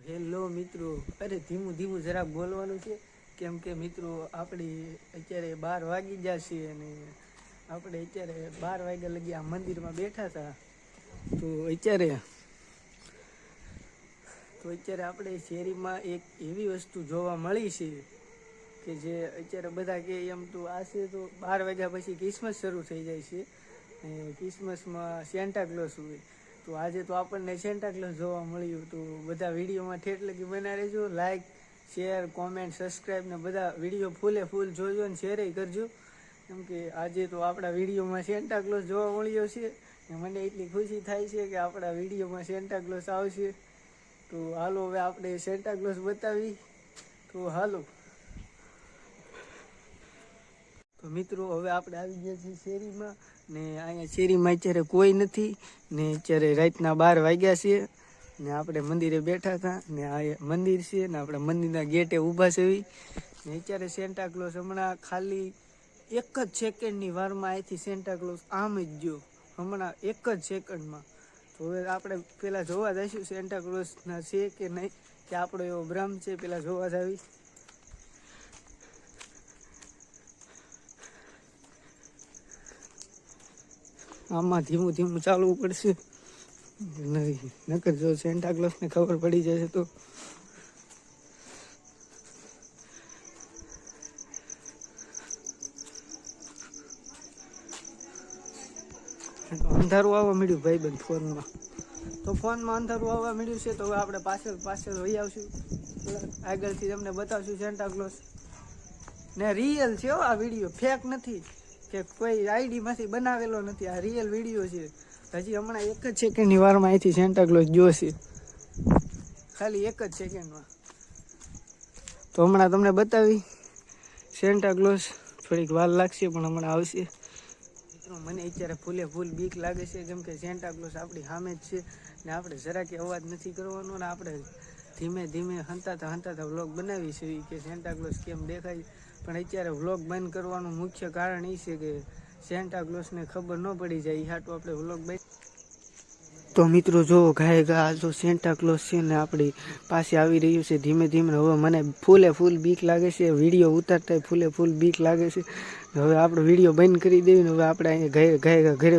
Hello મિત્રો, અરે ધીમું ધીમું જરાક બોલવાનું છે કેમ કે મિત્રો આપણી અત્યારે 12 વાગી ગયા છે અને આપણે અત્યારે 12 વાગ્યા લગી આ મંદિરમાં બેઠા હતા. તો અત્યારે આપણે શેરીમાં એક એવી વસ્તુ જોવા મળી છે કે જે અત્યારે બધા કે એમ તો આશે તો 12 વાગ્યા પછી ક્રિસમસ શરૂ થઈ જાય છે અને ક્રિસમસમાં સેન્ટા ક્લોઝ હોય. તો આજે તો આપણને સેન્ટા ક્લોઝ જોવા મળ્યું. તો બધા વિડીયોમાં ઠેઠ લગી બના રહેજો. લાઈક, શેર, કોમેન્ટ, સબસ્ક્રાઈબ ને બધા વિડીયો ફૂલ જોજો અને શેર કરજો. કેમ કે આજે તો આપણા વિડીયોમાં સેન્ટા ક્લોઝ જોવા મળ્યો છે ને મને એટલી ખુશી થાય છે કે આપણા વિડીયોમાં સેન્ટા ક્લોઝ આવશે. તો હાલો હવે આપણે સેન્ટા ક્લોઝ બતાવી. તો હાલો. તો મિત્રો હવે આપણે આવી ગયા છીએ શેરીમાં ને અહીંયા શેરીમાં અત્યારે કોઈ નથી ને અત્યારે રાતના 12 વાગ્યા છે ને આપણે મંદિરે બેઠા હતા ને આ મંદિર છે ને આપણે મંદિરના ગેટે ઊભા છે ને અત્યારે સેન્ટા ક્લોઝ હમણાં ખાલી 1 જ સેકન્ડની વારમાં અહીંથી સેન્ટા ક્લોઝ આમ જ ગયો હમણાં 1 જ સેકન્ડમાં. તો હવે આપણે પહેલાં જોવા જઈશું સેન્ટા ક્લોઝના છે કે નહીં, કે આપણો એવો ભ્રમ છે, પહેલાં જોવા જ આવી. આમાં ધીમું ચાલવું પડશે નહીં, નકર જો સેન્ટા ક્લોઝને ખબર પડી જશે તો અંધારું આવવા મળ્યું ભાઈબંધ ફોનમાં. તો ફોનમાં અંધારું આવવા મળ્યું છે તો હવે આપણે પાછળ વહી આવશું. આગળથી તમને બતાવશું સેન્ટા ક્લોઝ ને રિયલ છે. આ વિડીયો ફેક નથી કે કોઈ આઈડીમાંથી બનાવેલો નથી, આ રિયલ વિડીયો છે. હજી હમણાં 1 જ સેકન્ડની વારમાં અહીંથી સેન્ટા ક્લોઝ જોશે, ખાલી 1 જ સેકન્ડમાં. તો હમણાં તમને બતાવી સેન્ટા ક્લોઝ. થોડીક વાર લાગશે પણ હમણાં આવશે. મિત્રો મને અત્યારે ફૂલ બીક લાગે છે કેમ કે સેન્ટા ક્લોઝ આપણી સામે જ છે ને આપણે જરાકે અવાજ નથી કરવાનો ને આપણે ધીમે હંતાતા વ્લોગ બનાવી છે કે સેન્ટા ક્લોઝ કેમ દેખાય. પણ અત્યારે વ્લોગ બંધ કરવાનું મુખ્ય કારણ એ છે કે સેન્ટા ક્લોઝને ખબર ન પડી જાય, એ હાટું આપણે વ્લોગ બંધ. તો મિત્રો જો ઘા જો સેન્ટા ક્લોઝ છે ને આપણી પાસે આવી રહ્યું છે ધીમે. હવે મને ફૂલ બીક લાગે છે. વિડીયો ઉતારતા ફૂલ બીક લાગે છે. હવે આપણે વિડીયો બંધ કરી દેવી ને હવે આપણે અહીંયા ઘરે